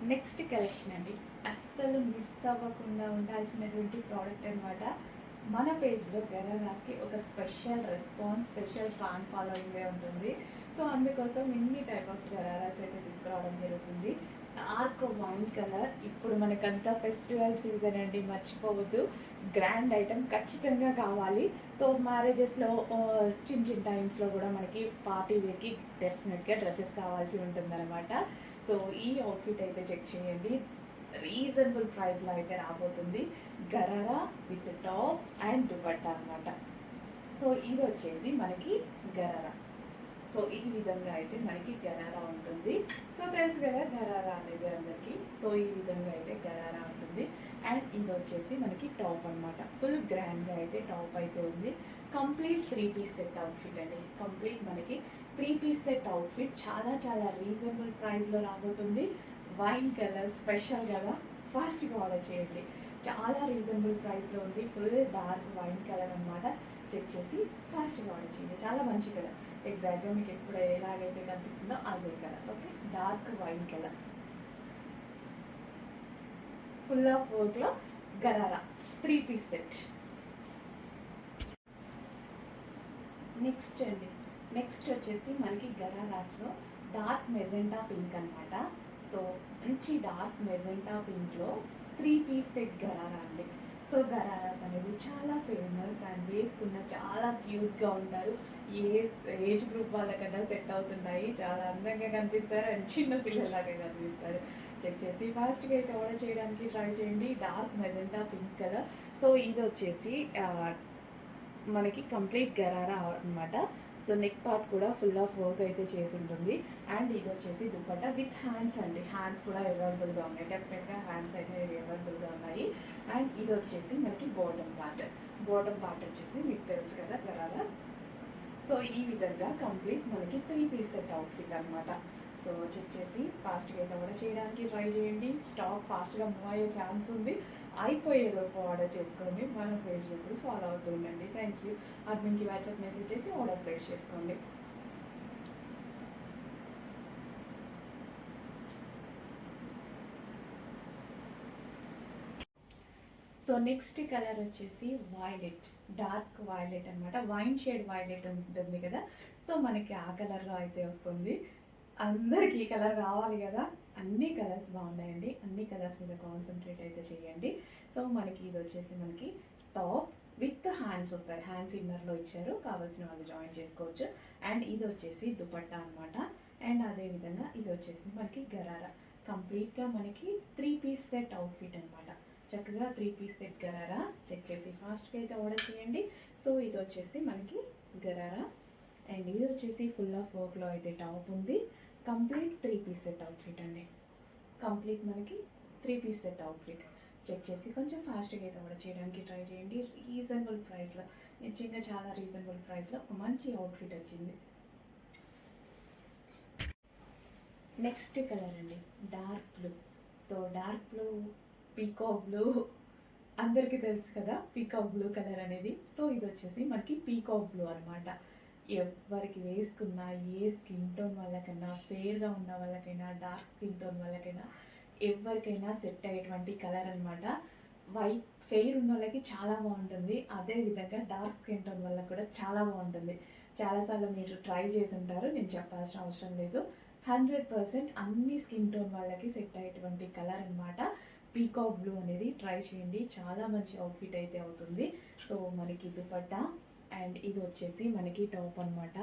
Next collection అండి. అస్సలు miss అవ్వకుండా ఉండాల్సినటువంటి ప్రోడక్ట్ అనమాట. మన పేజ్లో గరారాస్కి ఒక స్పెషల్ రెస్పాన్స్, స్పెషల్ ఫ్యాన్ ఫాలోయింగే ఉంటుంది. సో అందుకోసం ఇన్ని టైప్ ఆఫ్ గరారాస్ అయితే తీసుకురావడం జరుగుతుంది. డార్క్ వైన్ కలర్, ఇప్పుడు మనకంతా ఫెస్టివల్ సీజన్ అండి, మర్చిపోవద్దు. గ్రాండ్ ఐటమ్ ఖచ్చితంగా కావాలి. సో మ్యారేజెస్లో చిన్న చిన్న టైమ్స్లో కూడా మనకి పార్టీ వేర్కి డెఫినెట్గా డ్రెస్సెస్ కావాల్సి ఉంటుందన్నమాట. సో ఈ అవుట్ఫిట్ అయితే చెక్ చేయండి. రీజనబుల్ ప్రైస్లో అయితే రాబోతుంది. Gharara with top and dupatta అనమాట. సో ఇది వచ్చేసి మనకి గరారా. సో ఈ విధంగా అయితే మనకి గరారా ఉంటుంది. సో తెలుసు కదా గరారా అనేది అందరికీ. సో ఈ విధంగా అయితే గరారా ఉంటుంది. అండ్ ఇది వచ్చేసి మనకి టాప్ అనమాట. ఫుల్ గ్రాండ్గా అయితే టాప్ అయితే ఉంది. కంప్లీట్ 3 పీస్ సెట్ అవుట్ఫిట్ అండి. కంప్లీట్ మనకి 3 పీస్ సెట్ అవుట్ఫిట్ చాలా చాలా రీజనబుల్ ప్రైస్లో రాబోతుంది. వైన్ కలర్ స్పెషల్ కదా, ఫాస్ట్గా ఆర్డర్ చేయండి. చాలా రీజనబుల్ ప్రైస్లో ఉంది. ఫుల్ డార్క్ వైన్ కలర్ అనమాట. చెక్ చేసి ఫాస్ట్గా ఆర్డర్ చేయండి. చాలా మంచి కలర్. ఎగ్జాక్ట్గా మీకు ఎప్పుడు ఎలాగైతే కనిపిస్తుందో అదే colour. Okay, dark wine colour, full of వర్క్లో గరారా 3 పీస్ సెట్. నెక్స్ట్ అండి, నెక్స్ట్ వచ్చేసి మనకి గరారాస్లో డార్క్ మెజెంటా పింక్ అనమాట. సో మంచి డార్క్ మెజెంటా పింక్లో 3 పీస్ సెట్ గరారా అండి. సో గరారాస్ అనేది చాలా ఫేమస్ అండ్ వేసుకున్న చాలా క్యూట్గా ఉంటారు. ఏజ్ గ్రూప్ వాళ్ళకన్నా సెట్ అవుతున్నాయి. చాలా అందంగా కనిపిస్తారు అండ్ చిన్న పిల్లలాగా కనిపిస్తారు. చెక్ చేసి ఫాస్ట్గా అయితే ఆర్డర్ చేయడానికి ట్రై చేయండి. Dark magenta pink colour. So ఇది వచ్చేసి మనకి కంప్లీట్ గరారా అనమాట. సో నెక్ పార్ట్ కూడా ఫుల్ ఆఫ్ వర్క్ అయితే చేసి ఉంటుంది. అండ్ ఇది వచ్చేసి దుపట్టా విత్ హ్యాండ్స్ అండి. హ్యాండ్స్ కూడా అవైలబుల్గా ఉన్నాయి. డెఫినెట్గా హ్యాండ్స్ అయితే అవైలబుల్గా ఉన్నాయి. అండ్ ఇది వచ్చేసి మనకి బాటమ్ పార్ట్. బాటమ్ పార్ట్ వచ్చేసి మీకు తెలుసు కదా గరారా. సో ఈ విధంగా కంప్లీట్ మనకి 3 పీస్ సెట్ అవుట్ఫిట్ అనమాట. సో చెక్ చేసి ఫాస్ట్గా అయితే ఆర్డర్ చేయడానికి ట్రై చేయండి. స్టాక్ ఫాస్ట్గా మూవ్ అయ్యే ఛాన్స్ ఉంది. అయిపోయేలోపు ఆర్డర్ చేసుకోండి. మన పేజ్లో ఫాలో అవుతూ ఉండండి. Thank you. అడ్మిన్కి వాట్సాప్ మెసేజ్ చేసి ఆర్డర్ ప్లేస్ చేసుకోండి. సో నెక్స్ట్ కలర్ వచ్చేసి వైలెట్, డార్క్ వైలెట్ అనమాట. వైన్ షేడ్ వైలెట్ ఉంటుంది కదా, సో మనకి ఆ కలర్లో అయితే వస్తుంది. అందరికి ఈ కలర్ కావాలి కదా. అన్ని కలర్స్ బాగున్నాయండి. అన్ని కలర్స్ మీద కాన్సన్ట్రేట్ అయితే చేయండి. సో మనకి ఇది వచ్చేసి మనకి టాప్ విత్ హ్యాండ్స్ వస్తాయి. హ్యాండ్స్ ఇన్నర్లో ఇచ్చారు, కావాల్సిన వాళ్ళు జాయిన్ చేసుకోవచ్చు. అండ్ ఇది వచ్చేసి దుపట్టా అనమాట. అండ్ అదేవిధంగా ఇది వచ్చేసి మనకి గరారా. కంప్లీట్గా మనకి 3 పీస్ సెట్ అవుట్ఫిట్ అనమాట. చక్కగా 3 పీస్ సెట్ గరారా. చెక్ చేసి ఫాస్ట్గా అయితే ఆర్డర్ చేయండి. సో ఇది వచ్చేసి మనకి గరారా. అండ్ ఇది వచ్చేసి ఫుల్ ఆఫ్ వర్క్లో అయితే టాప్ ఉంది. కంప్లీట్ 3 పీస్ సెట్ అవుట్ఫిట్ అండి. కంప్లీట్ మనకి 3 పీస్ సెట్ అవుట్ఫిట్. చెక్ చేసి కొంచెం ఫాస్ట్గా అయితే ఆర్డర్ చేయడానికి ట్రై చేయండి. రీజనబుల్ ప్రైస్లో, నిజంగా చాలా రీజనబుల్ ప్రైస్లో ఒక మంచి అవుట్ఫిట్ వచ్చింది. నెక్స్ట్ కలర్ అండి, dark blue. So dark blue, peacock blue, అందరికీ తెలుసు కదా పీకాక్ బ్లూ కలర్ అనేది. సో ఇది వచ్చేసి మనకి పీకాక్ బ్లూ అనమాట. ఎవరికి వేసుకున్నా, ఏ స్కిన్ టోన్ వాళ్ళకైనా, ఫేర్గా ఉన్న వాళ్ళకైనా, డార్క్ స్కిన్ టోన్ వాళ్ళకైనా, ఎవరికైనా సెట్ అయ్యేటువంటి కలర్ అనమాట. వైట్ ఫెయిర్ ఉన్న వాళ్ళకి చాలా బాగుంటుంది. అదేవిధంగా డార్క్ స్కిన్ టోన్ వాళ్ళకి కూడా చాలా బాగుంటుంది. చాలాసార్లు మీరు ట్రై చేసి ఉంటారు, నేను చెప్పాల్సిన అవసరం లేదు. 100% అన్ని స్కిన్ టోన్ వాళ్ళకి సెట్ అయ్యేటువంటి కలర్ అనమాట. పీకాక్ బ్లూ అనేది ట్రై చేయండి. చాలా మంచి అవుట్ఫిట్ అయితే అవుతుంది. సో మనకి దుపట్టా అండ్ ఇది వచ్చేసి మనకి టాప్ అనమాట.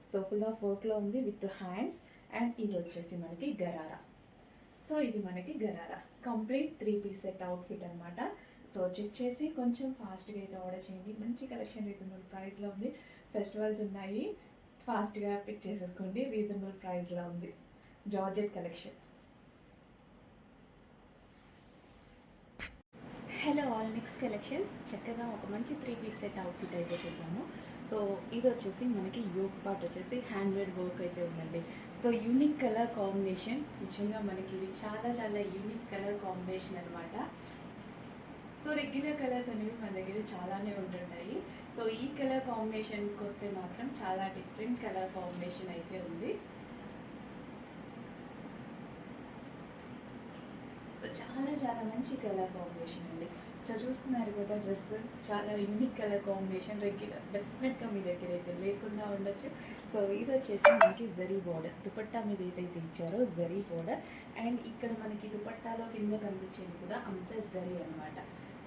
సో ఫుల్ ఆఫ్ వర్క్లో ఉంది విత్ హ్యాండ్స్. అండ్ ఇది వచ్చేసి మనకి గరారా. సో ఇది మనకి gharara complete 3 piece set outfit అనమాట. సో చెక్ చేసి కొంచెం ఫాస్ట్గా అయితే ఆర్డర్ చేయండి. మంచి కలెక్షన్ రీజనబుల్ ప్రైస్లో ఉంది. ఫెస్టివల్స్ ఉన్నాయి, ఫాస్ట్గా పిక్ చేసేసుకోండి. రీజనబుల్ ప్రైస్లో ఉంది. Georgette collection. Hello all, next collection చక్కగా ఒక మంచి 3 పీస్ సెట్ అవుట్ఫిట్ అయితే చూద్దాము. సో ఇది వచ్చేసి మనకి యోగ్ పార్ట్ వచ్చేసి హ్యాండ్మేడ్ వర్క్ అయితే ఉందండి. సో యూనిక్ కలర్ కాంబినేషన్, నిజంగా మనకి ఇది చాలా చాలా యూనిక్ కలర్ కాంబినేషన్ అనమాట. సో రెగ్యులర్ కలర్స్ అనేవి మన దగ్గర చాలానే ఉంటుంటాయి. సో ఈ కలర్ కాంబినేషన్కి వస్తే మాత్రం చాలా డిఫరెంట్ కలర్ కాంబినేషన్ అయితే ఉంది. సో చాలా చాలా మంచి కలర్ కాంబినేషన్ అండి. సో చూస్తున్నారు కదా డ్రెస్ చాలా యూనిక్ కలర్ కాంబినేషన్, రెగ్యులర్ డెఫినెట్గా మీ దగ్గర అయితే లేకుండా ఉండొచ్చు. సో ఇది వచ్చేసి మనకి జరీ బోర్డర్, దుపట్టా మీద ఏదైతే ఇచ్చారో జరీ బోర్డర్, అండ్ ఇక్కడ మనకి దుపట్టాలో కింద కనిపించేది కూడా అంత జరీ అనమాట.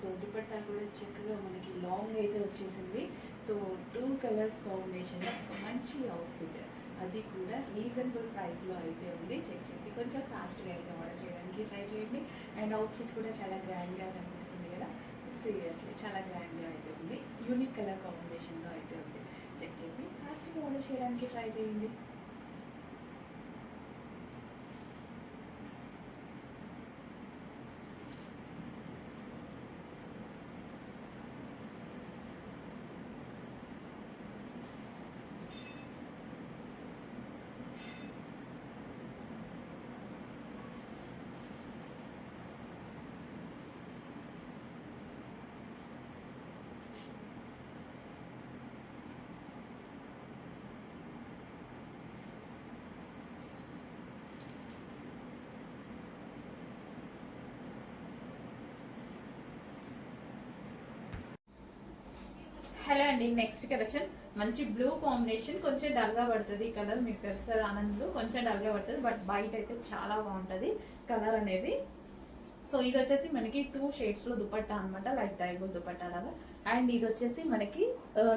సో దుపట్టా కూడా చక్కగా మనకి లాంగ్ అయితే వచ్చేసింది. సో 2 కలర్స్ కాంబినేషన్లో ఒక మంచి అవుట్ఫిట్, అది కూడా రీజనబుల్ ప్రైస్లో అయితే ఉంది. చెక్ చేసి కొంచెం ఫాస్ట్గా అయితే ఆర్డర్ చేయడానికి ట్రై చేయండి. అండ్ అవుట్ఫిట్ కూడా చాలా గ్రాండ్గా కనిపిస్తుంది కదా, సీరియస్లీ చాలా గ్రాండ్గా అయితే ఉంది. యూనిక్ కలర్ కాంబినేషన్తో అయితే ఉంది. చెక్ చేసి ఫాస్ట్గా ఆర్డర్ చేయడానికి ట్రై చేయండి. హలో అండి, నెక్స్ట్ కలెక్షన్ మంచి బ్లూ కాంబినేషన్, కొంచెం డల్గా పడుతుంది ఈ కలర్, మీకు తెలుసు కదా ఆనంద్ బ్లూ, కొంచెం డల్గా పడుతుంది బట్ బయట అయితే చాలా బాగుంటుంది కలర్ అనేది. సో ఇది వచ్చేసి మనకి 2 షేడ్స్లో దుపట్టా అనమాట, లైక్ డైగోల్ దుపట్టా లాగా. అండ్ ఇది వచ్చేసి మనకి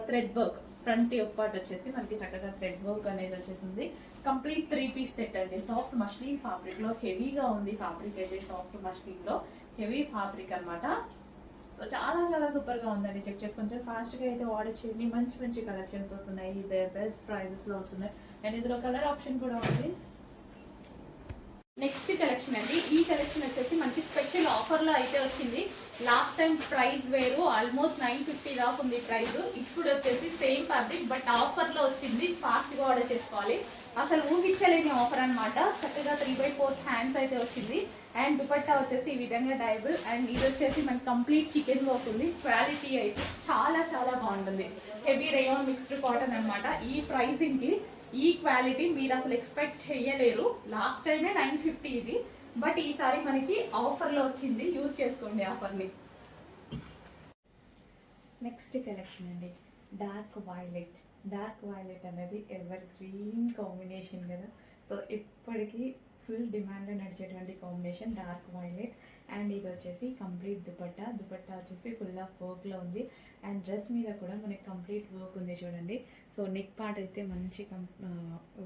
థ్రెడ్ వర్క్, ఫ్రంట్ పార్ట్ వచ్చేసి మనకి చక్కగా థ్రెడ్ వర్క్ అనేది వచ్చేసింది. కంప్లీట్ 3 పీస్ సెట్ అండి. సాఫ్ట్ మస్లిన్ ఫ్యాబ్రిక్లో హెవీగా ఉంది ఫ్యాబ్రిక్ అయితే, సాఫ్ట్ మస్లిన్లో హెవీ ఫ్యాబ్రిక్ అనమాట. సో చాలా చాలా సూపర్గా ఉందండి. చెక్ చేసి కొంచెం ఫాస్ట్గా అయితే ఆర్డర్ చేయండి. మంచి మంచి కలెక్షన్స్ వస్తున్నాయి, ఇదే బెస్ట్ ప్రైజెస్లో వస్తున్నాయి. అండ్ ఇందులో కలర్ ఆప్షన్ కూడా ఉంది. నెక్స్ట్ కలెక్షన్ అండి, ఈ కలెక్షన్ వచ్చేసి మనకి స్పెషల్ ఆఫర్లో అయితే వచ్చింది. లాస్ట్ టైం ప్రైస్ వేరు, ఆల్మోస్ట్ 950 దాకా ఉంది ప్రైస్. ఇప్పుడు వచ్చేసి సేమ్ ఫ్యాబ్రిక్ బట్ ఆఫర్లో వచ్చింది, ఫాస్ట్గా ఆర్డర్ చేసుకోవాలి. అసలు ఊహించలేని ఆఫర్ అనమాట. చక్కగా 3/4 హ్యాండ్స్ అయితే వచ్చింది. అండ్ దుపట్టా వచ్చేసి ఈ విధంగా డైబుల్. అండ్ ఇది వచ్చేసి మనకి కంప్లీట్ చికెన్ వర్క్ ఉంది. క్వాలిటీ అయితే చాలా చాలా బాగుంటుంది. హెవీ రేయాన్ మిక్స్డ్ కాటన్ అనమాట. ఈ ప్రైసింగ్కి ఈ క్వాలిటీ మీరు అసలు ఎక్స్పెక్ట్ చేయలేరు. లాస్ట్ టైమే 950 ఇది, బట్ ఈసారి మనకి ఆఫర్లో వచ్చింది, యూజ్ చేసుకోండి ఆఫర్ని. నెక్స్ట్ కలెక్షన్ అండి, డార్క్ వైలెట్. డార్క్ వైలెట్ అనేది ఎవర్ గ్రీన్ కాంబినేషన్ కదా. సో ఇప్పటికీ ఫుల్ డిమాండ్లో నడిచేటువంటి కాంబినేషన్ డార్క్ వైలెట్. అండ్ ఇది వచ్చేసి కంప్లీట్ దుపట్టా, దుపట్టా వచ్చేసి ఫుల్ ఆఫ్ వర్క్లో ఉంది. అండ్ డ్రెస్ మీద కూడా మనకి కంప్లీట్ వర్క్ ఉంది చూడండి. సో నెక్ పార్ట్ అయితే మంచి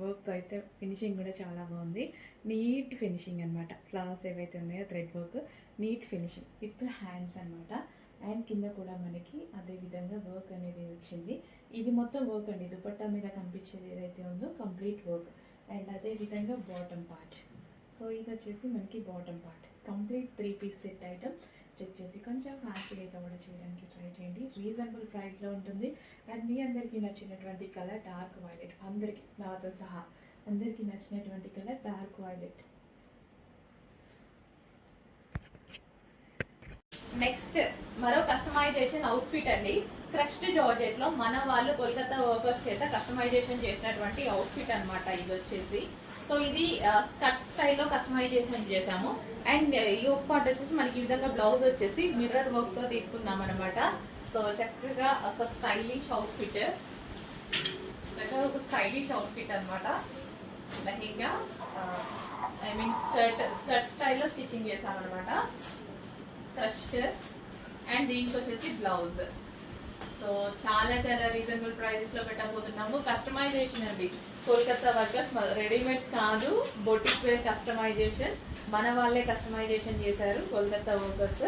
వర్క్తో అయితే ఫినిషింగ్ కూడా చాలా బాగుంది. నీట్ ఫినిషింగ్ అనమాట. ఫ్లవర్స్ ఏవైతే ఉన్నాయో thread work, neat finishing with hands అనమాట. అండ్ కింద కూడా మనకి అదే విధంగా వర్క్ అనేది వచ్చింది. ఇది మొత్తం వర్క్ అండి, దుపట్టా మీద కనిపించేది ఏదైతే ఉందో కంప్లీట్ వర్క్. అండ్ అదే విధంగా బాటమ్ పార్ట్. సో ఇది వచ్చేసి మనకి bottom part, complete 3 piece set item. Check చేసి కొంచెం ఫాస్ట్గా అయితే ఆర్డర్ చేయడానికి ట్రై చేయండి. రీజనబుల్ ప్రైస్లో ఉంటుంది. అండ్ మీ అందరికీ నచ్చినటువంటి కలర్ డార్క్ వైలెట్, అందరికీ నాతో సహా అందరికీ నచ్చినటువంటి కలర్ డార్క్ వైలెట్. నెక్స్ట్ మరో కస్టమైజేషన్ అవుట్ఫిట్ అండి. క్రష్డ్ జార్జెట్లో మన వాళ్ళు కోల్కతా వర్కర్స్ చేత కస్టమైజేషన్ చేసినటువంటి అవుట్ఫిట్ అనమాట ఇది వచ్చేసి. సో ఇది స్కర్ట్ స్టైల్లో కస్టమైజేషన్ చేసాము. అండ్ యోక్ పార్ట్ వచ్చేసి మనకి ఈ విధంగా బ్లౌజ్ వచ్చేసి మిర్రర్ వర్క్తో తీసుకున్నాం అనమాట. సో చక్కగా ఒక స్టైలిష్ అవుట్ఫిట్, చక్కగా ఒక స్టైలిష్ అవుట్ఫిట్ అనమాట. లెహంగా ఐ మీన్ స్కర్ట్ స్టైల్లో స్టిచ్చింగ్ చేసామన్నమాట, క్రష్డ్. అండ్ దీనికి వచ్చేసి బ్లౌజ్. సో చాలా చాలా రీజనబుల్ ప్రైజెస్లో పెట్టబోతున్నాము. కస్టమైజేషన్ అండి, కోల్కతా వర్కర్స్, రెడీమేడ్స్ కాదు, బొటిక్ వేర్ కస్టమైజేషన్. మన వాళ్ళే కస్టమైజేషన్ చేశారు కోల్కతా వర్కర్స్.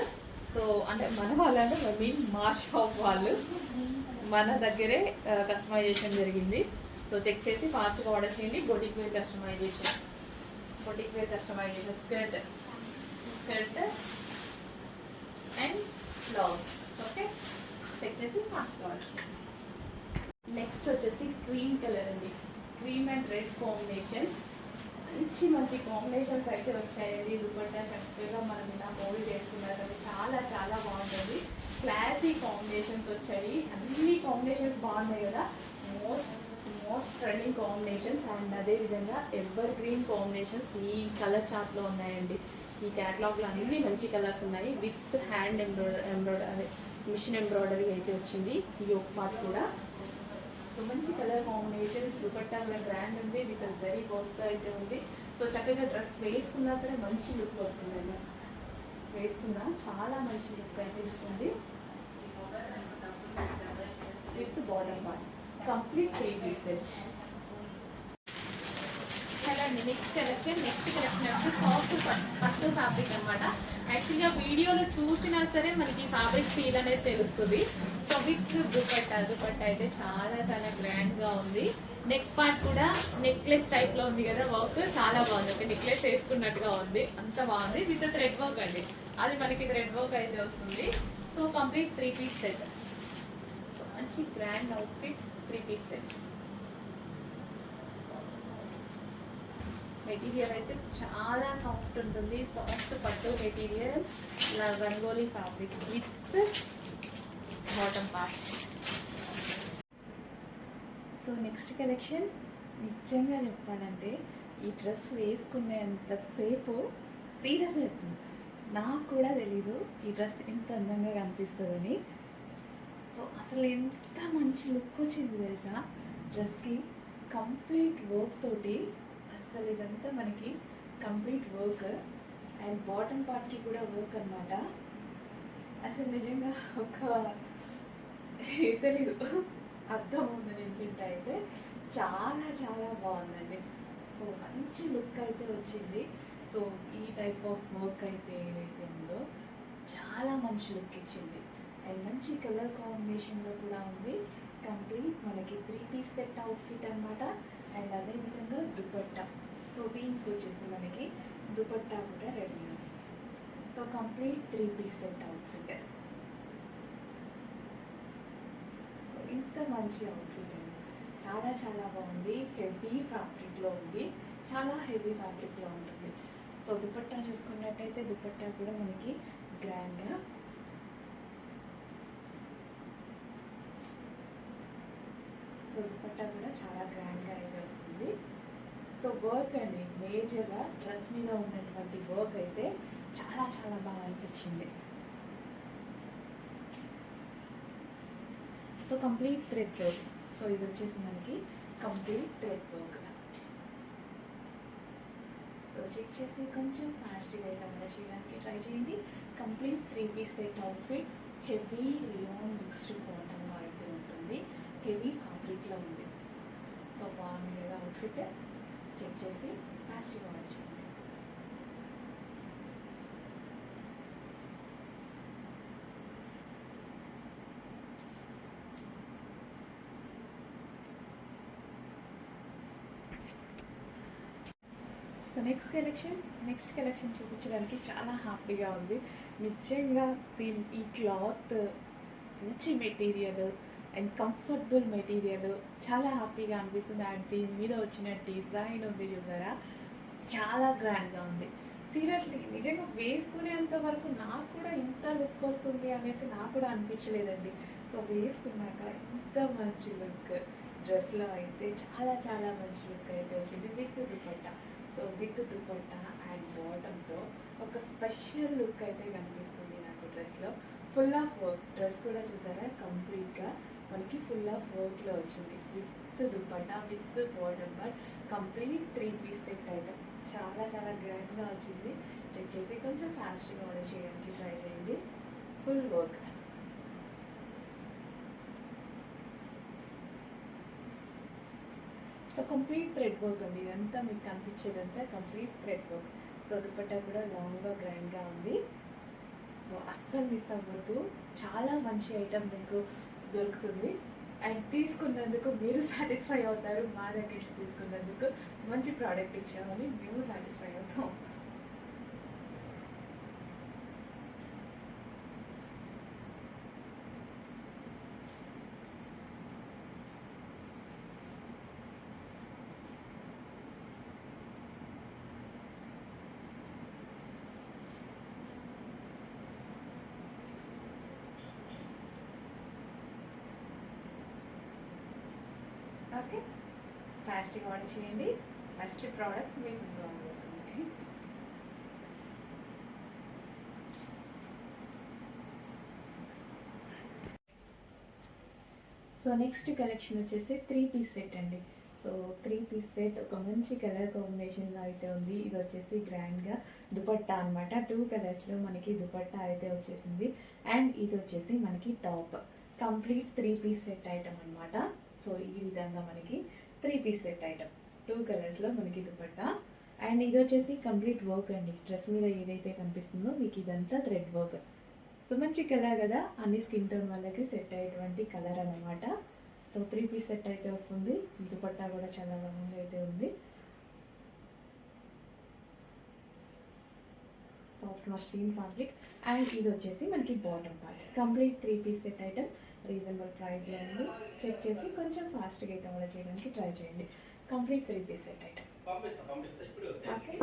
సో అంటే మన వాళ్ళంటే మీన్ మా షాప్ వాళ్ళు, మన దగ్గరే కస్టమైజేషన్ జరిగింది. సో చెక్ చేసి ఫాస్ట్గా ఆర్డర్ చేయండి. Boutique wear customization, boutique wear customization, skirt and blouse. Okay, check చేసి ఫాస్ట్గా ఆర్డర్ చేయండి. నెక్స్ట్ వచ్చేసి క్రీమ్ కలర్ అండి, క్రీమ్ అండ్ రెడ్ కాంబినేషన్. మంచి మంచి కాంబినేషన్స్ అయితే వచ్చాయండి. దుపట్టా చక్కగా మనం ఇలా మోల్డ్ చేసుకున్నారు, చాలా చాలా బాగుంటుంది. క్లాసీ కాంబినేషన్స్ వచ్చాయి, అన్ని కాంబినేషన్స్ బాగున్నాయి కదా. Most trending combinations. అండ్ అదేవిధంగా ఎవర్ గ్రీన్ కాంబినేషన్స్ ఈ కలర్ చార్ట్లో ఉన్నాయండి. ఈ క్యాటలాగ్లో అన్ని మంచి కలర్స్ ఉన్నాయి. With hand embroidery machine embroidery అయితే వచ్చింది. ఈ యోక్ పార్ట్ కూడా సో మంచి కలర్ కాంబినేషన్. దుపట్టా కూడా గ్రాండ్ ఉంది, విత్ వెరీ వర్క్ అయితే ఉంది. సో చక్కగా డ్రెస్ వేసుకున్నా సరే మంచి లుక్ వస్తుందండి. వేసుకున్నా చాలా మంచి లుక్ అయితే ఇస్తుంది. With bottom part complete 3 piece set. అండి నెక్స్ట్ కలెక్షన్ వచ్చి సాఫ్ట్ పట్టు ఫ్యాబ్రిక్ అనమాట. యాక్చువల్గా వీడియోలో చూసినా సరే మనకి ఫ్యాబ్రిక్ ఫీల్ అనేది తెలుస్తుంది. సో విత్ దుపట్టా అయితే చాలా చాలా గ్రాండ్గా ఉంది. నెక్ పార్ట్ కూడా నెక్లెస్ టైప్లో ఉంది కదా, వర్క్ చాలా బాగుంది. ఒక నెక్లెస్ వేసుకున్నట్టుగా ఉంది, అంత బాగుంది. విత్ థ్రెడ్ వర్క్ అండి, అది మనకి థ్రెడ్ వర్క్ అయితే వస్తుంది. So complete 3 piece set. So మంచి grand outfit 3 piece set. Material అయితే చాలా సాఫ్ట్ ఉంటుంది, సాఫ్ట్ పట్టు material, Rangoli fabric with bottom part. So next collection నిజంగా చెప్పాలంటే ఈ డ్రెస్ వేసుకునేంతసేపు సీరియస్ అవుతుంది. నాకు కూడా తెలీదు ఈ డ్రెస్ ఎంత అందంగా కనిపిస్తుందని. సో అసలు ఎంత మంచి లుక్ వచ్చింది తెలుసా డ్రెస్కి. కంప్లీట్ వర్క్ తోటి, అసలు ఇదంతా మనకి కంప్లీట్ వర్క్ అండ్ బాటమ్ పార్ట్కి కూడా వర్క్ అనమాట. అసలు నిజంగా ఒక తెలీదు అర్థం ఉంది నించుంటే అయితే చాలా చాలా బాగుందండి. సో మంచి లుక్ అయితే వచ్చింది. సో ఈ టైప్ ఆఫ్ వర్క్ అయితే ఏదైతే ఉందో చాలా మంచి లుక్ ఇచ్చింది. అండ్ మంచి కలర్ కాంబినేషన్లో కూడా ఉంది. కంప్లీట్ మనకి 3 పీస్ సెట్ అవుట్ఫిట్ అనమాట. అండ్ అదేవిధంగా దుపట్టా, సో దీనికి వచ్చేసి మనకి దుపట్టా కూడా రెడీ ఉంది. So complete 3 piece set outfit. So ఇంత మంచి అవుట్ఫిట్ అండి, చాలా చాలా బాగుంది. హెవీ ఫ్యాబ్రిక్లో ఉంది, చాలా హెవీ ఫ్యాబ్రిక్లో ఉంటుంది. సో దుపట్టా చూసుకున్నట్టయితే దుపట్టా కూడా మనకి గ్రాండ్గా, సో దుపట్టా కూడా చాలా గ్రాండ్గా అయితే వస్తుంది. సో వర్క్ అండి, మేజర్గా డ్రెస్ మీద ఉన్నటువంటి వర్క్ అయితే చాలా చాలా బాగా అనిపించింది. So complete thread work. So ఇది వచ్చేసి మనకి complete thread work. So check చేసి కొంచెం ఫాస్ట్గా అయితే అలా చేయడానికి ట్రై చేయండి. Complete 3 piece set outfit. Heavy rayon mixed కాటన్లో అయితే ఉంటుంది, హెవీ ఫ్యాబ్రిక్లో ఉంది. సో బాగుంది కదా అవుట్ఫిట్. చెక్ చేసి ఫాస్ట్గా వచ్చేయండి. సో నెక్స్ట్ కలెక్షన్ చూపించడానికి చాలా హ్యాపీగా ఉంది నిజంగా. ఈ క్లాత్ మంచి మెటీరియల్ అండ్ కంఫర్టబుల్ మెటీరియల్, చాలా హ్యాపీగా అనిపిస్తుంది. అండ్ దీని మీద వచ్చిన డిజైన్ ఉంది చూసారా, చాలా గ్రాండ్గా ఉంది. సీరియస్లీ నిజంగా వేసుకునేంత వరకు నాకు కూడా ఇంత లుక్ వస్తుంది అనేసి నాకు కూడా అనిపించలేదండి. సో వేసుకున్నాక ఇంత మంచి లుక్ డ్రెస్లో అయితే చాలా చాలా మంచి లుక్ అయితే వచ్చింది with dupatta. So with dupatta and బాటంతో ఒక స్పెషల్ లుక్ అయితే కనిపిస్తుంది నాకు డ్రెస్లో. ఫుల్ ఆఫ్ వర్క్, డ్రెస్ కూడా చూసారా కంప్లీట్గా మనకి ఫుల్ ఆఫ్ వర్క్లో వచ్చింది with dupatta with bottom part. Complete 3 piece set item, చాలా చాలా గ్రాండ్గా వచ్చింది. చెక్ చేసి కొంచెం ఫాస్ట్గా ఆర్డర్ చేయడానికి ట్రై చేయండి. Full work. So complete thread work అండి, ఇదంతా మీకు కనిపించేదంతా complete thread work. So dupatta కూడా లాంగ్గా గ్రాండ్గా ఉంది. సో అస్సలు మిస్ అవ్వద్దు, చాలా మంచి ఐటమ్ మీకు దొరుకుతుంది. అండ్ తీసుకున్నందుకు మీరు సాటిస్ఫై అవుతారు. మా దగ్గర నుంచి తీసుకున్నందుకు మంచి ప్రోడక్ట్ ఇచ్చామని మేము సాటిస్ఫై అవుతాం. ఓకే, ఫాస్ట్గా ఆర్డర్ చేయండి. ఫస్ట్ ప్రోడక్ట్ మీ సొంతం అవుతుంది. సో నెక్స్ట్ కలెక్షన్ వచ్చేసి 3 పీస్ సెట్ అండి. సో 3 పీస్ సెట్ ఒక మంచి కలర్ కాంబినేషన్లో అయితే ఉంది. ఇది వచ్చేసి గ్రాండ్గా దుపట్టా అనమాట. 2 కలర్స్లో మనకి దుపట్టా అయితే వచ్చేసింది. అండ్ ఇది వచ్చేసి మనకి top. Complete 3 piece set item అనమాట. సో ఈ విధంగా మనకి 3 పీస్ సెట్ ఐటమ్ 2 కలర్స్లో మనకి దుపట్టా. అండ్ ఇది వచ్చేసి కంప్లీట్ వర్క్ అండి. డ్రెస్ మీద ఏదైతే కనిపిస్తుందో మీకు ఇదంతా థ్రెడ్ వర్క్. సో మంచి కలర్ కదా, అన్ని స్కిన్ టోన్ వాళ్ళకి సెట్ అయ్యేటువంటి కలర్ అనమాట. సో 3 పీస్ సెట్ అయితే వస్తుంది. దుపట్టా కూడా చాలా బాగుంది అయితే ఉంది. Soft muslin fabric. అండ్ ఇది వచ్చేసి మనకి bottom part. Complete 3 piece set item reasonable ప్రైస్లో ఉంది. చెక్ చేసి కొంచెం ఫాస్ట్గా అయితే కూడా చేయడానికి ట్రై చేయండి. Complete 3 piece set item. Okay,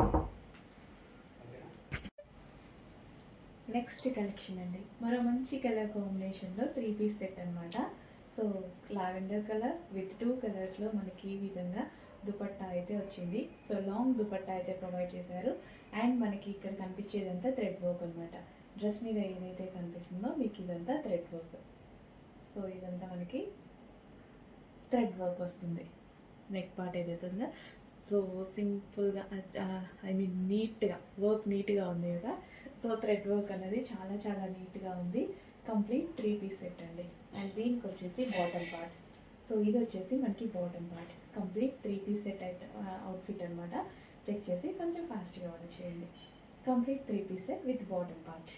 next collection అండి. మరో మంచి కలర్ కాంబినేషన్లో 3 పీస్ సెట్ అనమాట. సో లావెండర్ కలర్ విత్ 2 కలర్స్లో మనకి ఈ విధంగా దుపట్టా అయితే వచ్చింది. సో లాంగ్ దుపట్టా అయితే ప్రొవైడ్ చేశారు. అండ్ మనకి ఇక్కడ కనిపించేదంతా థ్రెడ్ వర్క్ అనమాట. డ్రెస్ మీద ఏదైతే కనిపిస్తుందో మీకు ఇదంతా థ్రెడ్ వర్క్. సో ఇదంతా మనకి థ్రెడ్ వర్క్ వస్తుంది. నెక్ పార్ట్ ఏదైతే ఉందో సో సింపుల్గా ఐ మీన్ నీట్గా వర్క్ నీట్గా ఉంది కదా. సో థ్రెడ్ వర్క్ అనేది చాలా చాలా నీట్గా ఉంది. కంప్లీట్ 3 పీస్ సెట్ అండి. అండ్ దీనికి వచ్చేసి బాటమ్ పార్ట్. సో ఇది వచ్చేసి మనకి bottom part. Complete 3 piece set outfit అనమాట. చెక్ చేసి కొంచెం ఫాస్ట్గా ఆర్డర్ చేయండి. Complete 3 piece set with bottom part.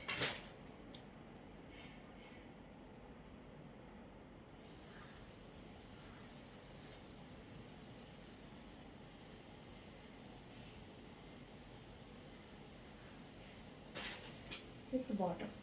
With bottom.